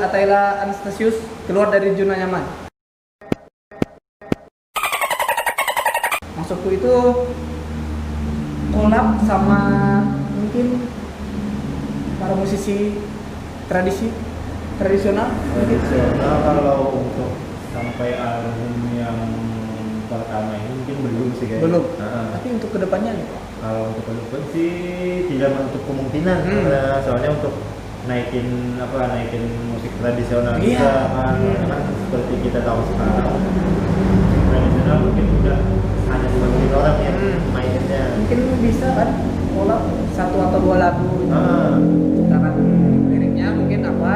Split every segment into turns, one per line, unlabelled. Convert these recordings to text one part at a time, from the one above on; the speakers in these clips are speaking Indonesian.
Athaila Anastasius keluar dari zona nyaman. Maksudku itu collab sama mungkin para musisi tradisional
kalau untuk sampai album yang pertama ini mungkin belum sih kayaknya.
Belum. Tapi untuk kedepannya nih.
Kalau untuk kedepan sih tidak menutup kemungkinan karena soalnya untuk naikin musik tradisional juga kan seperti kita tahu sekarang musik tradisional mungkin udah hanya sebagian orang yang mainnya.
Mungkin bisa kan collab 1 atau 2 lagu ciptakan liriknya mungkin apa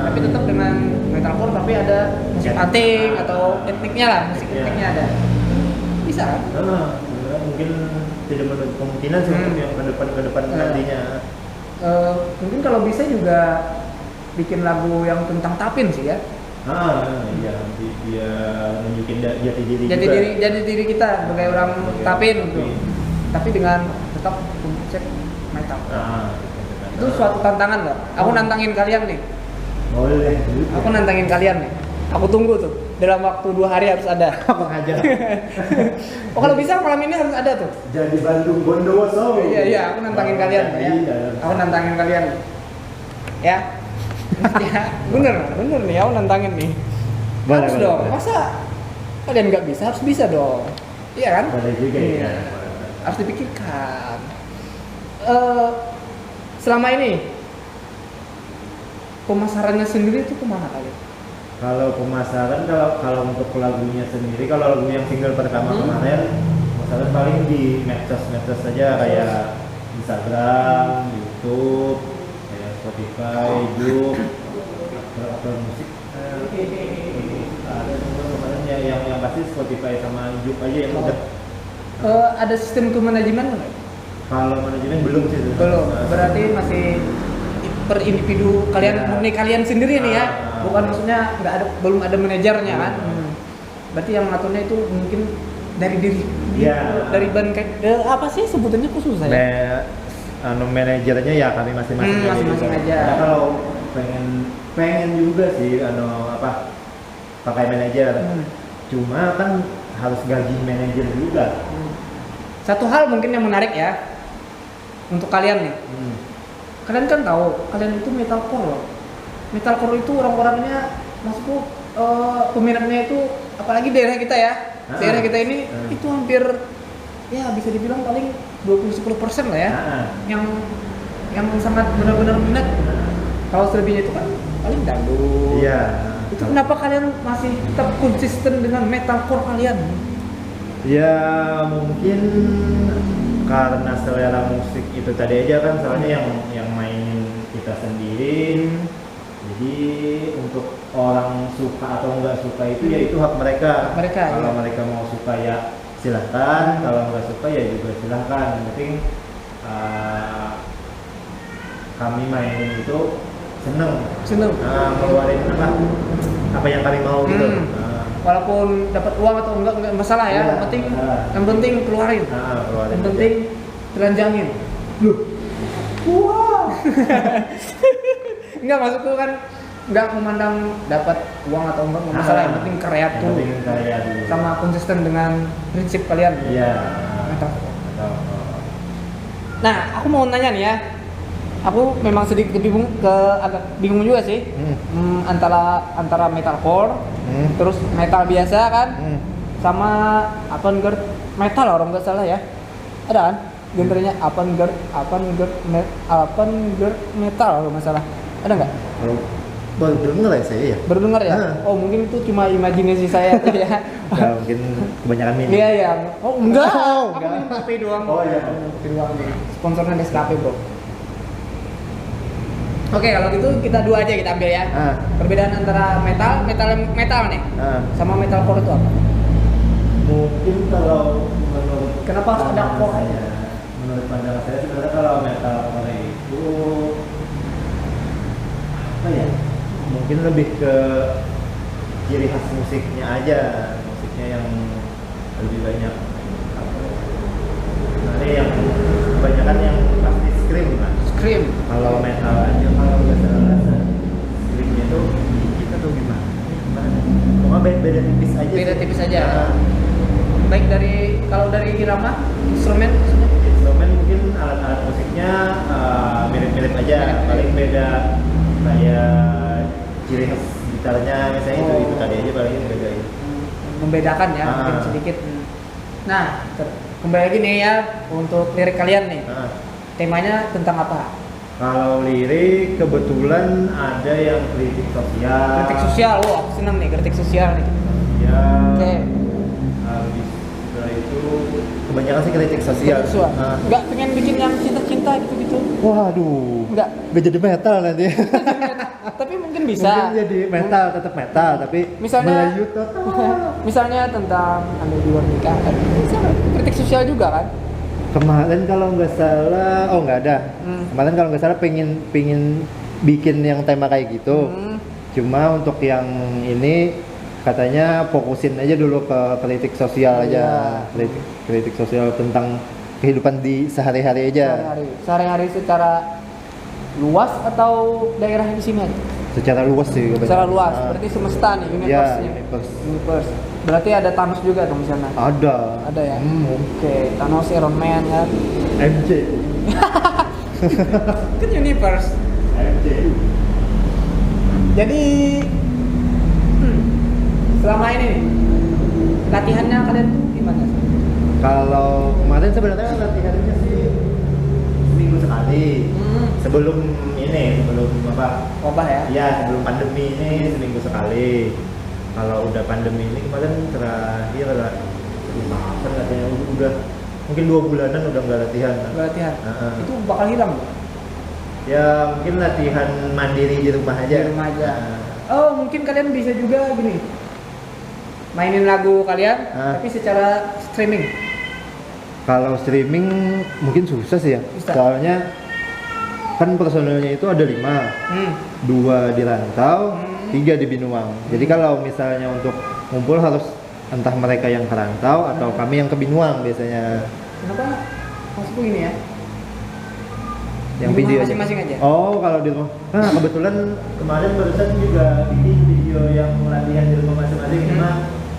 tapi tetap dengan metalcore tapi ada musik anting atau etniknya lah, musik etniknya ada. Bisa kan?
Mungkin tidak menutup kemungkinan sih untuk yang ke depan nantinya.
Mungkin kalau bisa juga bikin lagu yang tentang Tapin sih ya.
Iya, dia nunjukin
jati diri kita sebagai orang Tapin gitu. Tapi dengan tetap konsep metal. Itu suatu tantangan nggak? Aku nantangin kalian nih.
Boleh.
Aku nantangin kalian nih. Aku tunggu tuh. Dalam waktu 2 hari harus ada.
Apa aja?
Kalau bisa malam ini harus ada tuh.
Jadi Bandung Bondowoso.
Iya, aku nantangin kalian ya. Aku nantangin kalian. Ya. Ya, bener nih, aku nantangin nih. Harus dong. Masa kalian nggak bisa? Harus bisa dong. Iya kan?
Boleh juga ya.
Harus dipikirkan. Selama ini pemasarannya sendiri itu kemana kalian?
Kalau pemasaran kalau untuk lagunya sendiri, kalau lagu yang single pertama kemarin pemasaran paling di medsos saja kayak Instagram, YouTube, kayak Spotify, YouTube, upload musik. Ada juga kemarin yang pasti Spotify sama YouTube aja yang udah.
Ada sistem ke manajemen nggak?
Kalau manajemen belum sih.
Belum. Berarti masih per individu kalian, murni kalian sendiri nih ya. Bukan maksudnya belum ada manajernya kan. Berarti yang ngaturnya itu mungkin dari diri. Dari band kayak apa sih sebutannya kok susah ya?
Manajernya ya kami masing-masing
aja.
Nah, kalau pengen juga sih pakai manajer. Cuma kan harus gaji manajer juga.
Satu hal mungkin yang menarik ya untuk kalian nih. Kalian kan tahu, kalian itu metalcore loh. Metalcore itu orang-orangnya, maksudku peminatnya itu apalagi daerah kita ya. Daerah kita ini itu hampir ya bisa dibilang paling 20-10% lah ya. Yang sangat benar-benar minat. Kalau selebihnya itu kan paling dangdut.
Iya.
Itu kenapa kalian masih tetap konsisten dengan metalcore kalian?
Ya mungkin karena selera musik itu tadi aja kan, soalnya yang mainin kita sendiri. Jadi untuk orang suka atau enggak suka itu ya itu hak mereka. Kalau mereka mau suka ya silahkan, kalau enggak suka ya juga silahkan. Yang penting kami mainin itu seneng. Ngeluarin apa yang kami mau gitu.
Walaupun dapat uang atau enggak masalah ya. Yang penting keluarin. Yang penting telanjangin. Loh. Wow. Enggak, maksudku kan enggak memandang dapat uang atau enggak masalah, yang penting karya tuh. Sama konsisten dengan prinsip kalian.
Iya.
Nah, aku mau nanya nih ya. Aku memang sedikit agak bingung juga sih. Antara metalcore, terus metal biasa kan, sama avant-garde metal orang nggak salah ya. Ada kan? Genrenya avant-garde metal kalau nggak salah. Ada nggak?
Baru dengar ya saya ya.
Baru dengar ya? Oh mungkin itu cuma imajinasi saya tuh ya.
Ya mungkin kebanyakan minum.
Iya ya. Oh enggak. Aku minum kopi doang.
Oh iya.
Kopi doang. Sponsornya Nescafe bro. Oke, kalau gitu kita dua aja kita ambil ya. Perbedaan antara metal nih sama metalcore itu apa?
Mungkin kalau menurut
kenapa harus ada core?
Menurut pandangan saya sebenarnya kalau metalcore itu apa ya? Mungkin lebih ke ciri khas musiknya aja, musiknya yang lebih banyak. Nanti yang kebanyakan yang pasti scream kan.
Scream.
Kalau metal aja kalau nggak salah screamnya itu beda tipis aja.
Beda
sih.
tipis aja.
Nah,
Baik kalau dari irama, instrumen
instrumen mungkin alat-alat musiknya mirip-mirip aja,
Mirip-mirip.
paling beda kayak ciri khas gitarnya misalnya itu tadi aja paling bedain.
membedakan ya, mungkin sedikit. Nah, kembali lagi nih ya untuk lirik kalian nih.
Nah,
Temanya tentang apa?
kalau lirik kebetulan ada yang kritik sosial.
Kritik sosial. Wah, aku senang nih kritik sosial nih.
Ya.
Oke.
Habis setelah itu kebanyakan sih kritik sosial.
Kritik sosial.
Nah.
Nggak pengen bikin yang cinta-cinta gitu-gitu.
Waduh.
Nggak.
Nggak jadi metal nanti.
Tapi mungkin bisa.
Mungkin jadi metal, tetap metal, tapi
Misalnya-
Melayu total.
Misalnya tentang anda di luar nikah kan bisa kritik sosial juga kan.
Kemarin kalau nggak salah, oh nggak ada. Kemarin kalau nggak salah pengen bikin yang tema kayak gitu. Cuma untuk yang ini katanya fokusin aja dulu ke kritik sosial aja. Kritik sosial tentang kehidupan di sehari-hari aja.
Sehari-hari secara luas atau daerah di sini aja?
Secara luas sih.
Secara luas,
Ah.
berarti semesta nih,
Ya,
universe.
universe.
Berarti ada Thanos juga dong di sana.
Ada.
Ada ya. Oke, Thanos, Iron Man kan.
MJ.
Kan universe.
MJ.
Jadi selama ini nih, latihannya kalian tuh gimana?
Kalau kemarin sebenarnya latihannya sih seminggu sekali. Sebelum apa?
Wabah ya?
Iya, sebelum pandemi ini seminggu sekali. Kalau udah pandemi ini kemarin terakhir kapan latihan udah mungkin 2 bulanan udah nggak latihan.
Latihan.
Heeh.
Itu bakal hilang nggak?
Ya mungkin latihan mandiri di rumah aja.
Di rumah aja.
Nah,
Oh, mungkin kalian bisa juga gini. Mainin lagu kalian tapi secara streaming.
kalau streaming mungkin susah sih ya.
Susah.
Soalnya kan personelnya itu ada 5. 2 di Rantau, 3 di Binuang. Jadi kalau misalnya untuk ngumpul harus entah mereka yang ke Rantau atau kami yang ke Binuang biasanya.
Kenapa? Maksudku gini ya.
Yang
Di rumah
video
masing-masing aja?
Oh, kalau di rumah. Nah, kebetulan kemarin barusan juga bikin video yang latihan di rumah masing-masing. Cuma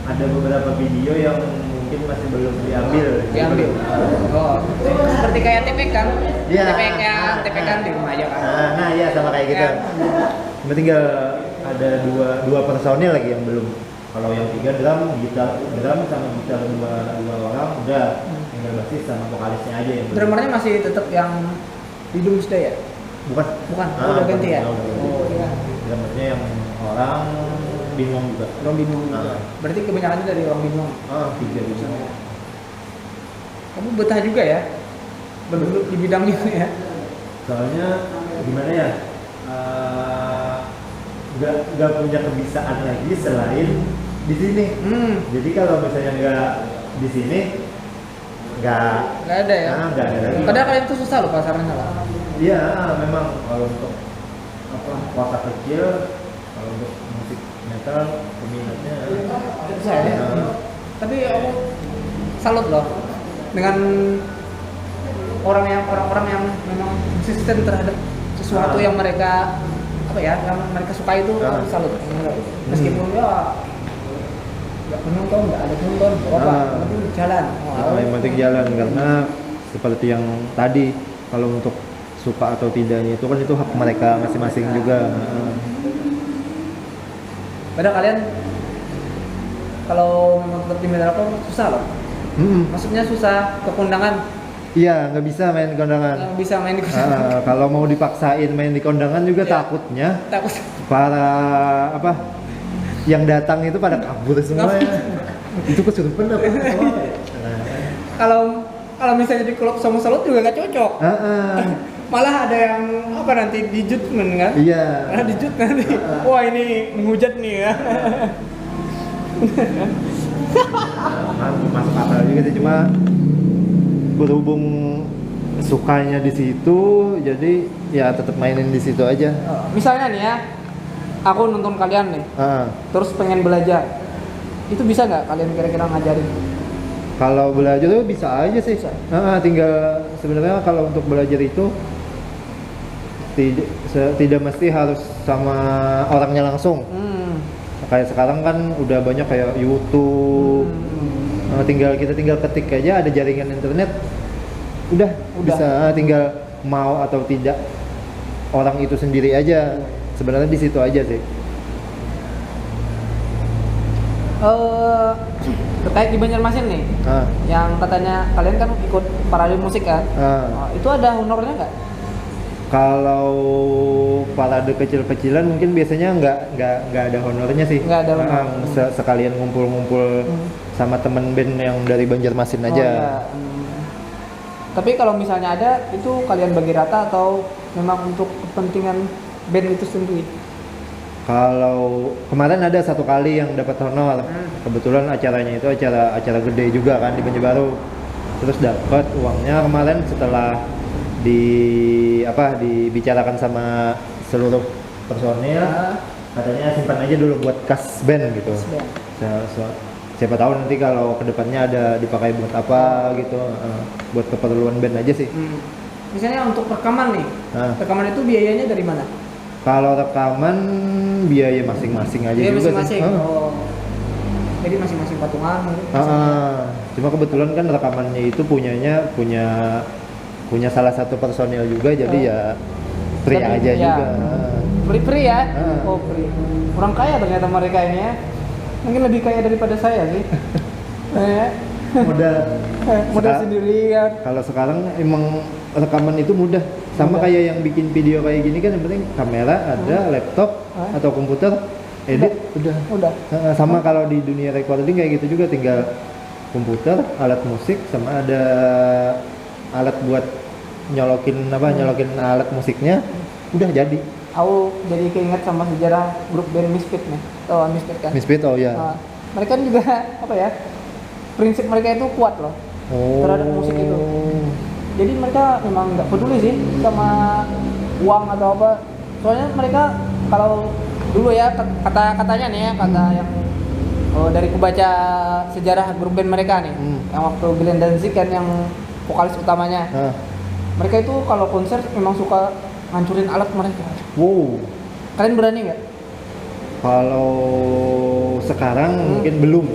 ada beberapa video yang mungkin masih belum diambil.
Diambil. Oh, seperti kayak TPK kan?
Iya.
TPK kan di rumah aja kan?
Nah, iya sama kayak gitu.
Ya.
Cuma tinggal ada dua personil lagi yang belum. Kalau yang 3 drum sama gitar dua orang udah, tinggal basis sama vokalisnya aja yang belum.
Drummernya masih tetap yang di Doomsday ya?
Bukan.
Bukan, udah ganti ya? Oh iya.
Drummernya yang orang bingung juga.
Orang bingung juga. Berarti kebanyakannya dari orang bingung.
3 bisa.
Kamu betah juga ya? Bergelut di bidang itu ya?
Soalnya gimana ya? Nggak punya kebiasaan lagi selain di sini. Jadi kalau misalnya nggak di sini, nggak
ada ya?
Nggak ada lagi.
Padahal kalian tuh susah loh pasarnya lah.
Iya, memang kalau untuk kota kecil, kalau untuk musik metal peminatnya
Susah ya? Tapi aku salut loh dengan orang-orang yang memang konsisten terhadap sesuatu yang mereka yang mereka suka itu. Aku salut. Meskipun ya nggak penonton, nggak ada penonton, tapi jalan.
yang penting jalan, karena seperti yang tadi, kalau untuk suka atau tidaknya itu kan itu hak mereka masing-masing juga.
Padahal kalian kalau memang tetap di metalcore susah loh. Maksudnya susah ke kondangan.
Iya, nggak bisa main di kondangan.
Nggak bisa main di kondangan.
Kalau mau dipaksain main di kondangan juga takutnya
Takut.
para yang datang itu pada kabur semua ya. Itu kesurupan apa?
Kalau misalnya di klub sama salut juga nggak cocok. Malah ada yang nanti dijut kan?
Iya.
Malah dijut nanti. Wah ini menghujat nih ya.
Masuk akal juga sih, cuma berhubung sukanya di situ, jadi ya tetap mainin di situ aja.
Misalnya nih ya, aku nonton kalian nih, terus pengen belajar, itu bisa nggak kalian kira-kira ngajarin?
Kalau belajar tuh bisa aja sih. Tinggal sebenarnya kalau untuk belajar itu tidak mesti harus sama orangnya langsung. Kayak sekarang kan udah banyak kayak YouTube. Kita tinggal ketik aja, ada jaringan internet, udah. Bisa tinggal mau atau tidak orang itu sendiri aja. Sebenarnya di situ aja sih.
Terkait di Banjarmasin nih, yang katanya kalian kan ikut parade musik kan, itu ada honornya nggak?
Kalau parade kecil-kecilan mungkin biasanya nggak ada honornya sih.
Nggak ada honor.
Sekalian ngumpul-ngumpul sama temen band yang dari Banjarmasin aja.
Ya. Tapi kalau misalnya ada, itu kalian bagi rata atau memang untuk kepentingan band itu sendiri?
Kalau kemarin ada satu kali yang dapat honor, kebetulan acaranya itu acara gede juga kan di Banjarbaru. Terus dapat uangnya kemarin setelah dibicarakan sama seluruh personil, katanya simpan aja dulu buat kas band gitu. Siapa tahu nanti kalau kedepannya ada dipakai buat apa gitu, buat keperluan band aja sih.
Misalnya untuk rekaman nih, rekaman itu biayanya dari mana?
Kalau rekaman biaya masing-masing aja juga
masing-masing.
sih.
Jadi masing-masing patungan.
Cuma kebetulan kan rekamannya itu punya salah satu personil juga, jadi ya free aja juga.
Free ya? Free. Orang kaya ternyata mereka ini ya. Mungkin lebih kaya daripada saya sih. Mudah sendirian.
Kalau sekarang emang rekaman itu mudah. Sama kayak yang bikin video kayak gini kan, yang penting kamera ada, laptop atau komputer, edit udah. Sama kalau di dunia recording kayak gitu juga, tinggal komputer, alat musik, sama ada alat buat nyolokin alat musiknya, udah jadi.
Aku jadi keinget sama sejarah grup band Misfit nih. Tahu Misfit kan?
Misfit, ya.
Mereka juga prinsip mereka itu kuat loh terhadap musik itu. Jadi mereka memang nggak peduli sih sama uang atau apa. Soalnya mereka kalau dulu ya katanya nih ya, yang dari kubaca sejarah grup band mereka nih, yang waktu Glenn Danzig kan yang vokalis utamanya. Mereka itu kalau konser memang suka ngancurin alat mereka.
Wow.
Kalian berani nggak?
Kalau sekarang mungkin belum.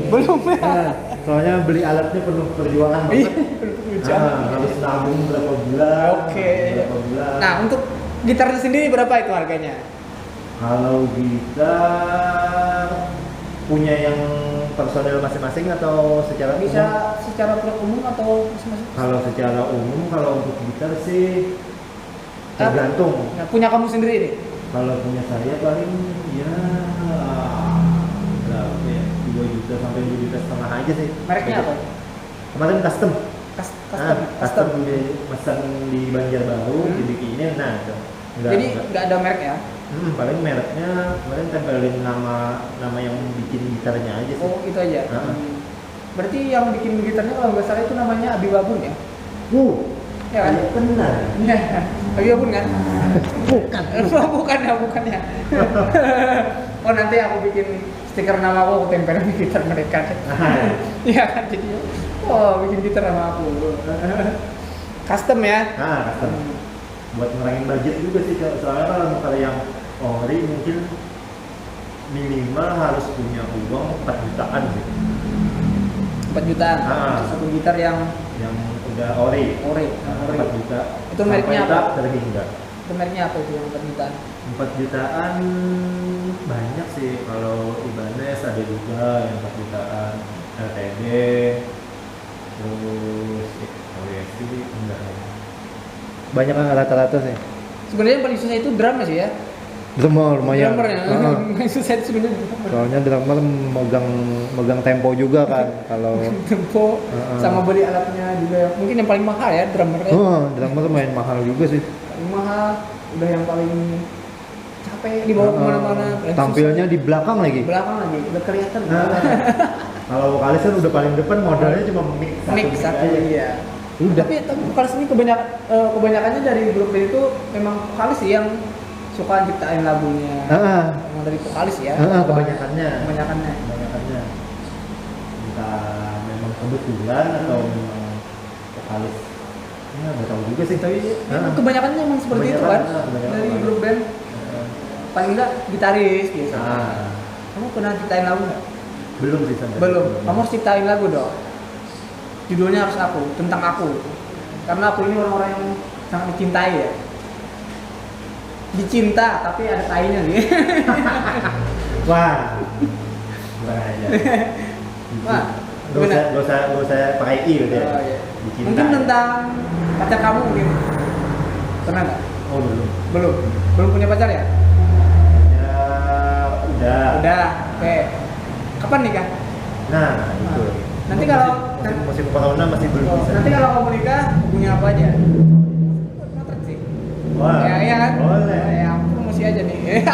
Soalnya beli alatnya penuh perjuangan banget. Harus nabung berapa bulan. Berapa bulan.
Nah, untuk gitarnya sendiri berapa itu harganya?
Kalau gitar punya yang personel masing-masing atau secara
bisa
umum?
Secara umum atau masing-masing?
Kalau secara umum, kalau untuk gitar sih tergantung.
Nah, punya kamu sendiri nih?
Kalau punya saya paling ya berapa ya, 2 juta sampai 2 juta setengah aja sih.
Mereknya apa?
Kemarin custom
Custom
di Banjarbaru, dibikinin.
Jadi nggak ada merek ya?
Paling mereknya kemarin tempelin nama yang bikin gitarnya aja sih.
Oh, itu aja. Berarti yang bikin gitarnya kalau nggak salah itu namanya Abi Babun ya? Ya kan?
Benar.
Abi Babun kan? Bukan ya. Oh, nanti aku bikin stiker nama aku tempelin di gitar mereka. Iya kan, jadi bikin gitar nama aku. Custom ya?
Custom. Buat ngurangin budget juga sih, soalnya kalau yang ori mungkin minimal harus punya uang 4 jutaan sih.
4 jutaan? Satu gitar yang
udah ori 4 juta.
Itu mereknya apa?
Terhingga.
Itu mereknya apa itu yang 4 jutaan?
4 jutaan banyak sih, kalau Ibanez ada juga yang 4 jutaan, LTD, terus OSI enggak. Banyak kan rata-rata sih.
Sebenarnya yang paling susah itu drumnya sih ya.
Lumayan.
Drummer ya. Susah itu sebenarnya.
Soalnya drummer megang tempo juga kan. Kalau
tempo sama beli alatnya juga. Mungkin yang paling mahal ya drummer.
Drummer main mahal juga sih.
Paling mahal, udah yang paling capek dibawa kemana-mana.
Tampilnya di belakang lagi.
Udah kelihatan.
Kalau vokalis kan udah paling depan, modalnya cuma mix
satu aja. Iya.
Udah.
Tapi vokalis ini kebanyakannya dari grup band itu memang vokalis sih yang suka ciptain lagunya. Memang dari vokalis ya.
Kebanyakannya. Entah memang kebetulan atau memang vokalis. Nggak tahu juga sih. Tapi
kebanyakannya memang seperti itu kan. Dari grup band. Paling enggak gitaris gitu. Kamu pernah ciptain lagu nggak?
Belum sih sampai.
Belum. Kamu harus ciptain lagu dong. Judulnya harus aku, tentang aku. Karena aku ini orang-orang yang sangat dicintai ya. Dicinta tapi ada tainya nih.
Wah. Kurang aja.
Wah.
Gak usah pakai i gitu ya.
Oh, iya.
Dicinta.
Mungkin tentang pacar kamu mungkin. Pernah nggak?
Oh belum.
Belum punya pacar ya?
Ya udah.
Udah. Oke. Kapan nikah?
Nah itu.
Nanti kalau
musim corona masih belum bisa.
nanti kalau kamu nikah punya apa aja? Motret sih.
Wah.
Ya, iya kan?
Boleh.
Ya, aku promosi aja nih.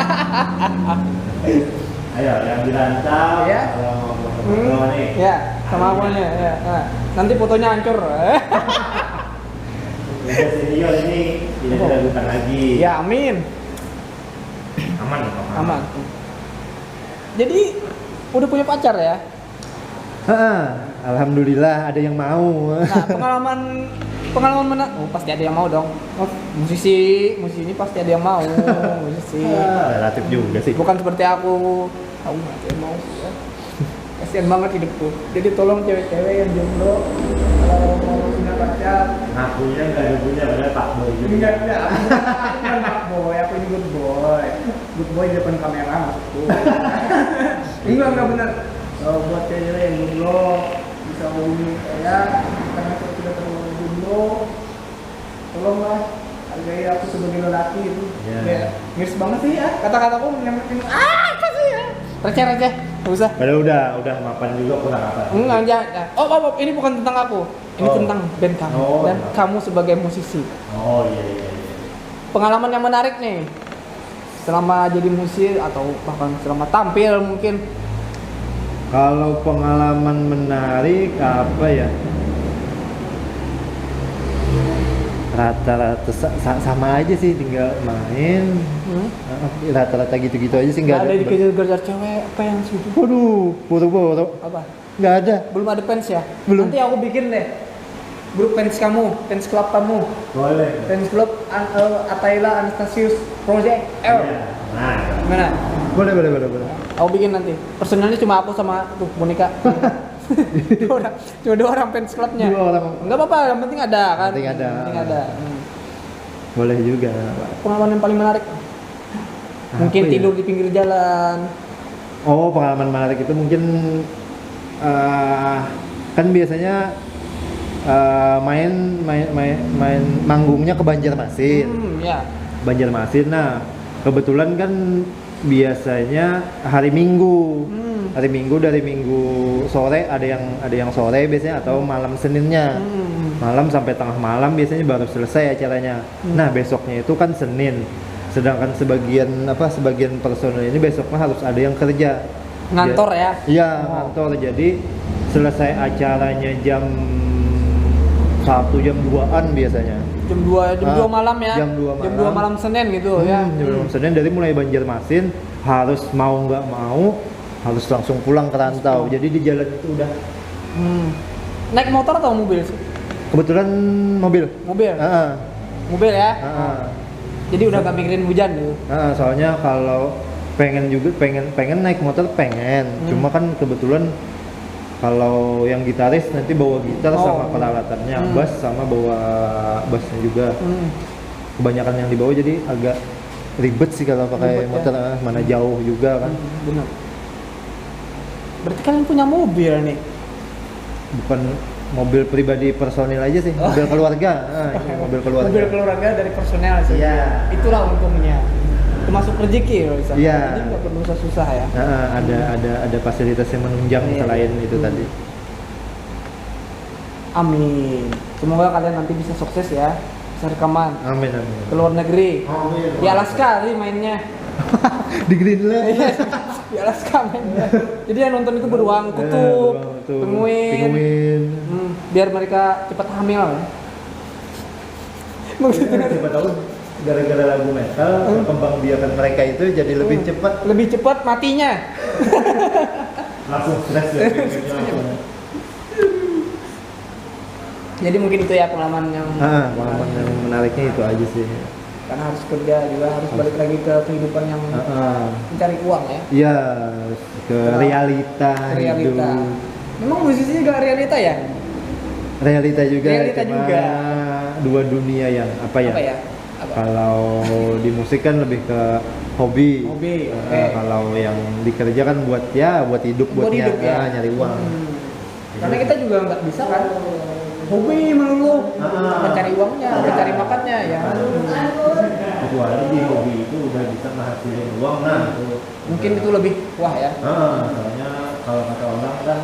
Ayo yang dirantau.
Ya.
Kalau nih.
Ya, sama awalnya ya. Nah, nanti fotonya hancur.
Udah senior ini tidak diragukan lagi.
Ya, amin.
Aman.
Aman. Jadi udah punya pacar ya?
Alhamdulillah ada yang mau.
Nah, pengalaman mana? Oh, pasti ada yang mau dong. Oh, musisi ini pasti ada yang mau. Musisi.
Relatif juga sih.
Bukan seperti aku nggak ada yang mau. Ya. Kasian banget hidupku. Jadi tolong cewek-cewek yang jomblo kalau mau punya pacar.
Ngakunya nggak ada punya padahal pak boy juga.
Enggak. Aku bukan pak boy, aku ini good boy. Good boy di depan kamera maksudku. Enggak benar. Buat cewek yang jomblo bisa hubungi saya karena saya sudah terlalu jomblo. Tolonglah hargai aku sebagai lelaki itu.
Yeah.
Miris banget sih ya kata-kataku menyampaikan apa sih ya? Receh, nggak usah.
Padahal udah mapan juga kurang apa.
Enggak, jangan. Oh, ini bukan tentang aku. Ini tentang band kamu dan kamu sebagai musisi.
Oh iya.
Pengalaman yang menarik nih selama jadi musisi atau bahkan selama tampil mungkin.
Kalau pengalaman menarik apa ya? Rata-rata sama aja sih, tinggal main. Rata-rata gitu-gitu aja sih,
nggak ada dikejar-kejar cewek apa yang sudah.
Waduh, boro-boro.
Apa?
Nggak ada.
Belum ada fans ya?
Belum.
Nanti aku bikin deh grup fans kamu, fans club kamu.
Boleh.
Fans club Atayla Anastasius Project L.
Nah,
Gimana?
boleh.
Aku bikin nanti. Personalnya cuma aku sama tuh Monica. Cuma dua orang fans clubnya. Enggak apa-apa, yang penting ada kan.
Penting ada. Boleh juga.
Pengalaman yang paling menarik. Mungkin
Apa ya?
tidur di pinggir jalan.
Oh, pengalaman menarik itu mungkin kan biasanya main manggungnya ke Banjarmasin.
Ya.
Banjarmasin. Nah, kebetulan kan biasanya hari Minggu. Hari Minggu dari Minggu sore ada yang sore biasanya atau malam Seninnya. Malam sampai tengah malam biasanya baru selesai acaranya. Nah, besoknya itu kan Senin. Sedangkan sebagian personel ini besoknya harus ada yang kerja.
Ngantor ya?
Iya, ngantor. Jadi selesai acaranya jam 1 jam 2-an biasanya.
Jam 2 malam ya?
Jam 2 malam.
Jam 2 malam Senin gitu ya.
Jam 2 Senin dari mulai Banjarmasin harus mau nggak mau harus langsung pulang ke rantau. Jadi di jalan itu udah
naik motor atau mobil sih?
kebetulan mobil.
Mobil ya? Jadi udah gak mikirin hujan gitu?
Soalnya kalau pengen naik motor pengen. Cuma kan kebetulan kalau yang gitaris nanti bawa gitar sama peralatannya, bass sama bawa bassnya juga. Kebanyakan yang dibawa jadi agak ribet sih kalau pakai motor ya? Mana jauh juga kan.
Benar. Berarti kalian punya mobil nih?
Bukan mobil pribadi personil aja sih, mobil keluarga. Mobil keluarga.
Mobil keluarga dari personel sih.
Iya.
Itulah untungnya. Termasuk rezeki loh bisa.
Iya.
Jadi nggak perlu susah-susah ya.
Ada fasilitas yang menunjang selain itu tadi.
Amin. Semoga kalian nanti bisa sukses ya. Bisa rekaman.
Amin.
Ke luar negeri.
Amin.
Di Alaska sih mainnya.
Di Greenland.
Di Alaska mainnya. Jadi yang nonton itu beruang kutub, penguin. Biar mereka cepat hamil. Maksudnya
siapa tahu gara-gara lagu metal kembang biakan mereka itu jadi lebih cepat.
Lebih cepat matinya.
Langsung stres ya.
Jadi mungkin itu ya pengalaman yang
Pengalaman yang menariknya itu aja sih.
karena harus kerja juga, harus balik lagi ke kehidupan yang mencari uang ya.
Iya, ke realita
Realita.
hidup.
Memang musisi juga realita ya?
Realita juga.
Realita
cuma
juga.
Dua dunia yang apa ya?
Apa ya? Apa?
Kalau di musik kan lebih ke hobi.
Hobi, oke.
Kalau yang dikerja kan buat hidup, buat
hidup, ya?
nyari uang.
Karena kita juga nggak bisa kan hobi melulu, mencari uangnya, mencari makannya ya.
Kecuali di hobi itu udah bisa menghasilin uang, nah itu.
Mungkin itu lebih wah ya.
Soalnya kalau kata orang kan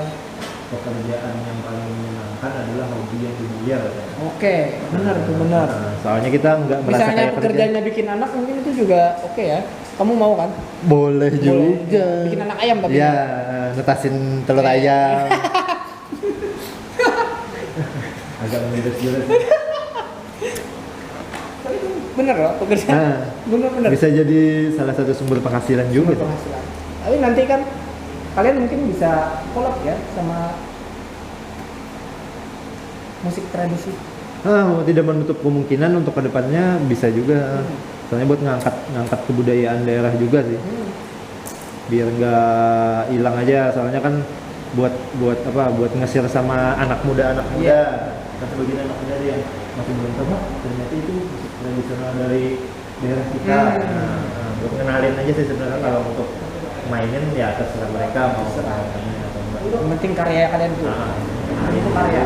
pekerjaan yang paling menyenangkan adalah hobi yang dibayar. Ya.
Oke, benar itu benar.
Soalnya kita nggak merasa
Misalnya
kayak
pekerjaannya bikin anak mungkin itu juga oke ya. Kamu mau kan?
Boleh juga.
Bikin anak ayam tapi.
Ya, netasin telur ayam. Agak menjurus-jurus.
Tapi itu bener loh pekerjaan. Bener-bener.
Bisa jadi salah satu sumber penghasilan juga.
Penghasilan. Tapi nanti kan kalian mungkin bisa collab ya sama musik tradisi.
Tidak menutup kemungkinan untuk kedepannya bisa juga. Soalnya buat ngangkat kebudayaan daerah juga sih. Biar nggak hilang aja. Soalnya kan buat nge-share sama anak muda. Kan sebagian anak muda yang masih belum tahu ternyata itu musik tradisional dari daerah kita. Buat kenalin aja sih sebenarnya. Kalau untuk mainin ya terserah mereka mau mainin atau enggak.
Yang penting karya kalian tuh. Itu karya.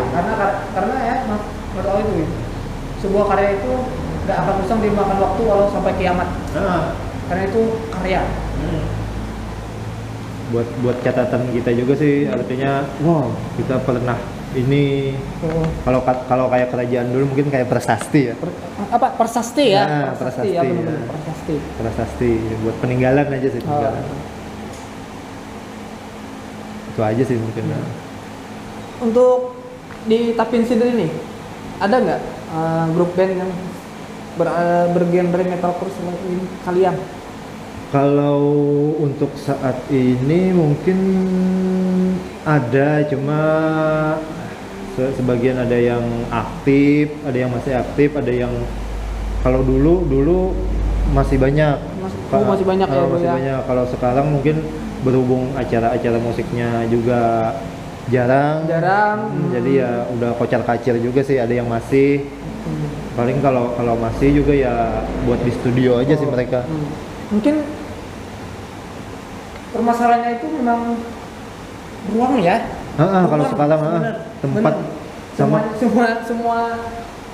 Karena ya menurut itu sebuah karya itu nggak akan usang dimakan waktu walau sampai kiamat. Karena itu karya.
Buat catatan kita juga sih, artinya wow kita pernah ini. Kalau kayak kerajaan dulu mungkin kayak prasasti ya.
Prasasti ya?
Prasasti. Prasasti buat peninggalan aja sih. Itu aja sih mungkin.
Untuk di Tapin sendiri nih, ada nggak grup band yang bergenre metalcore selain ini kalian?
Kalau untuk saat ini mungkin ada, cuma sebagian ada yang aktif, ada yang masih aktif, ada yang kalau dulu masih banyak.
Masih banyak ya.
Masih banyak. Kalau sekarang mungkin berhubung acara-acara musiknya juga jarang. Jadi ya udah kocar-kacir juga sih, ada yang masih. Paling kalau masih juga ya buat di studio aja sih mereka.
Mungkin permasalahannya itu memang ruang ya.
Kalau sekarang tempat sama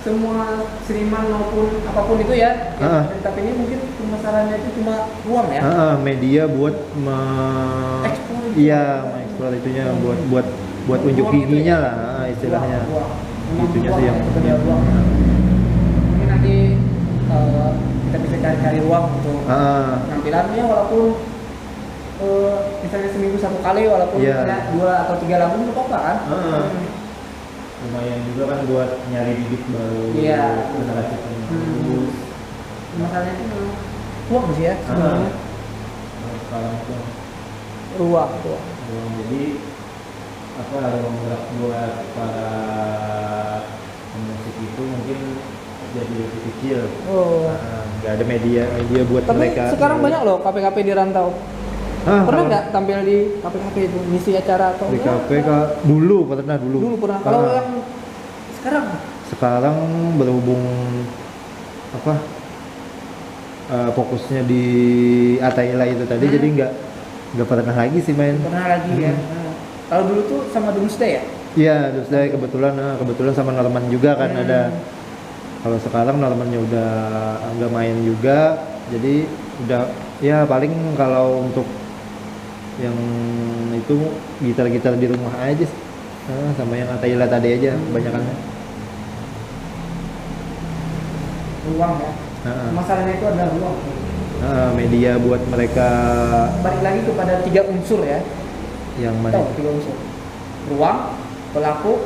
semua seniman maupun apapun itu ya. Tapi ini mungkin permasalahannya itu cuma ruang ya. Media buat mengeksplor itunya, buat unjuk giginya lah istilahnya. Itunya sih yang mungkin
nanti kita bisa cari ruang untuk penampilannya, walaupun misalnya seminggu satu kali, walaupun ada 2 atau 3 lagu itu apa kan?
Lumayan juga kan buat nyari bibit baru. Generasi penerus.
Masalahnya itu ruang sih ya sebenarnya.
Sekarang itu
ruang.
Jadi ruang gerak buat para pemusik itu mungkin jadi lebih kecil. Nggak ada media buat mereka.
Tapi sekarang banyak loh kafe-kafe di rantau. Pernah nggak tampil di kafe-kafe itu, ngisi acara atau
di kafe dulu pernah.
Kalau yang sekarang
berhubung fokusnya di Ataila itu tadi, jadi nggak pernah lagi sih main.
Ya. Kalau dulu tuh sama Doomsday ya?
Iya, Doomsday kebetulan sama Norman juga kan ada. Kalau sekarang Normannya udah nggak main juga, jadi udah ya paling kalau untuk yang itu gitar di rumah aja sama yang Ataila tadi aja kebanyakan.
Ruang ya. Masalahnya itu adalah ruang.
Media buat mereka.
Balik lagi kepada 3 unsur ya.
Yang mana?
3 unsur. Ruang, pelaku,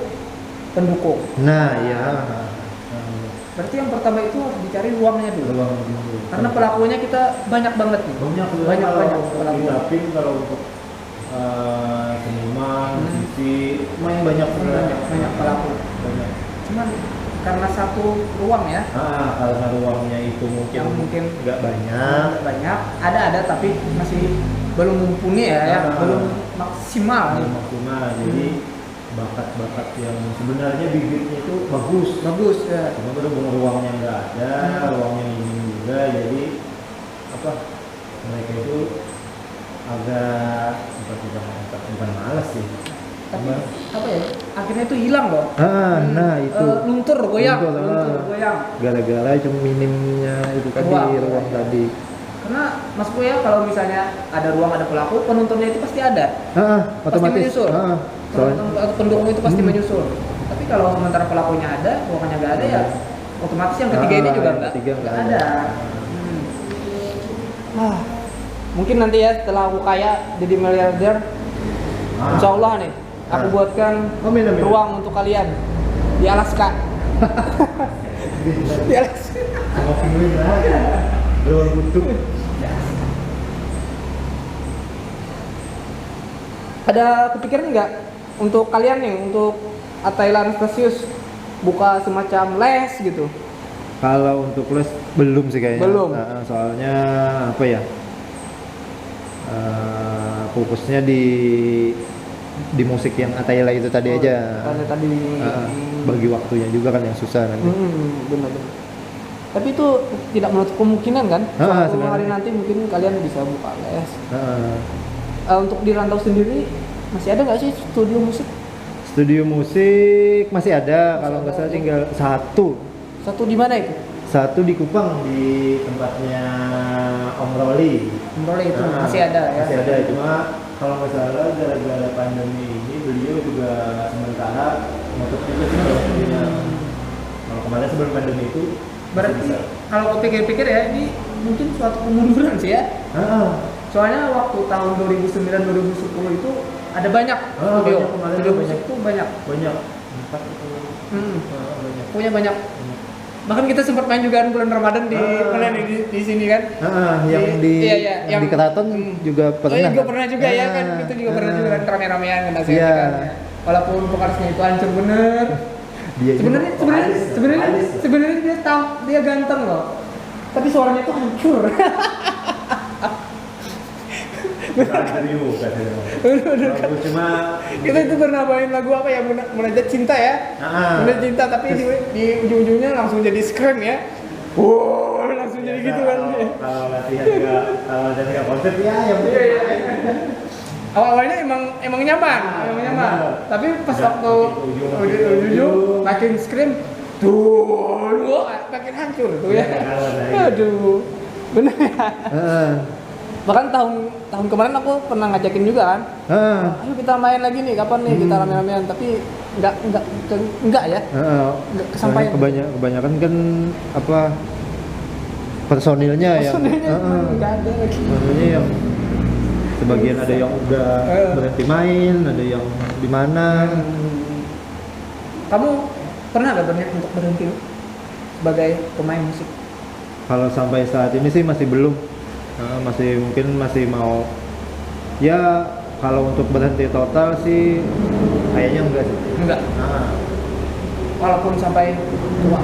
pendukung.
Ya.
Berarti yang pertama itu harus dicari ruangnya dulu. Karena pelakunya kita banyak banget nih. Banyak pelaku.
Tapi kalau untuk seniman, musisi, main banyak
pelaku. Cuman karena satu ruang ya.
Karena ruangnya itu
Yang mungkin
nggak banyak.
Banyak, ada tapi masih belum mumpuni ya, belum maksimal.
Belum maksimal. Jadi bakat-bakat yang sebenarnya bibitnya itu bagus
ya.
cuma berhubung ruangnya nggak ada, ruangnya minim juga, jadi apa, mereka itu agak bukan malas sih,
Tapi apa ya, akhirnya itu hilang loh.
Nah itu
luntur goyang.
gara-gara cuma minimnya itu tadi ruang tadi.
Karena maksudku ya, kalau misalnya ada ruang, ada pelaku, penontonnya itu pasti ada.
Otomatis.
Pasti menyusul. Penonton atau pendukung itu pasti menyusul. Tapi kalau sementara pelakunya ada, ruangnya nggak ada ya, otomatis yang ketiga ini juga nggak ada. Mungkin nanti ya setelah aku kaya jadi miliarder, insya Allah nih aku buatkan ruang untuk kalian di Alaska. Di Alaska.
Ruang butuh.
Ada kepikiran nggak untuk kalian nih, untuk Athaila Anastasius buka semacam les gitu?
Kalau untuk les belum sih kayaknya.
Belum.
Soalnya apa ya? Fokusnya di musik yang Athaila itu tadi aja.
Karena tadi
bagi waktunya juga kan yang susah nanti.
Benar. Tapi itu tidak menutup kemungkinan kan? Suatu hari nanti mungkin kalian bisa buka les. Untuk di Rantau sendiri masih ada nggak sih studio musik?
Studio musik masih ada, kalau nggak salah tinggal satu.
Satu di mana itu?
Satu di Kupang, di tempatnya Om Rolly.
Om Rolly itu masih ada ya?
Masih ada, cuma kalau nggak salah gara-gara pandemi ini beliau juga sementara menutup juga sih studinya. Kalau kemarin sebelum pandemi itu
berarti kalau kau pikir-pikir ya, ini mungkin suatu kemunduran sih ya. Soalnya waktu tahun 2009-2010 itu ada banyak studio musik itu banyak.
4 itu.
Punya banyak. Bahkan kita sempat main juga bulan Ramadan di mana nih di sini kan?
Yang di Keraton juga pernah.
Juga pernah juga ya kan? Itu juga pernah juga kan, rame-ramean kan kan. Walaupun vokalisnya itu hancur bener. Sebenarnya dia ganteng loh. Tapi suaranya itu hancur.
Cuma
kita itu pernah main lagu apa ya, Munajat Cinta ya. Munajat Cinta, tapi di ujung-ujungnya langsung jadi scream ya. Langsung jadi gitu kan.
Kalau latihan nggak konsep ya yang
awalnya emang nyaman. Tapi pas waktu ujung makin scream makin hancur tuh ya. Aduh, bener ya. Bahkan tahun kemarin aku pernah ngajakin juga kan. Ayo kita main lagi nih, kapan nih kita rame-ramean, tapi enggak ya. Enggak kesampaian.
Kebanyakan kan apa personilnya yang
enggak ada lagi.
Personilnya yang sebagian ada yang udah berhenti main, ada yang di mana.
Kamu pernah nggak berniat untuk berhenti sebagai pemain musik?
Kalau sampai saat ini sih masih belum. Mungkin masih mau ya, kalau untuk berhenti total sih kayaknya enggak.
Walaupun sampai tua.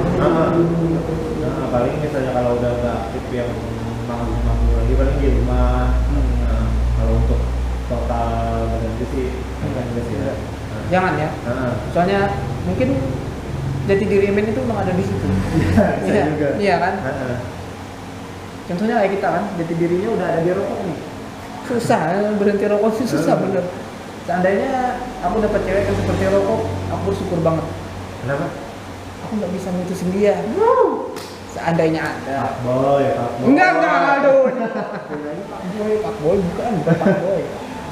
Paling misalnya kalau udah nggak aktif yang manggung lagi paling di rumah. Kalau untuk total berhenti sih enggak sih.
Jangan ya. Soalnya mungkin jati diri Emen itu memang ada di situ. Iya kan? Contohnya kayak kita kan, jati dirinya udah ada di rokok nih. Susah, berhenti rokok sih susah bener. Seandainya aku dapat cewek yang seperti rokok, aku bersyukur banget.
Kenapa?
Aku nggak bisa mutusin dia. Seandainya ada.
Pak boy.
Enggak, aduh. Pak boy bukan Pak boy.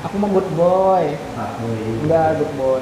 Aku mah good boy.
Pak boy.
Enggak, good boy.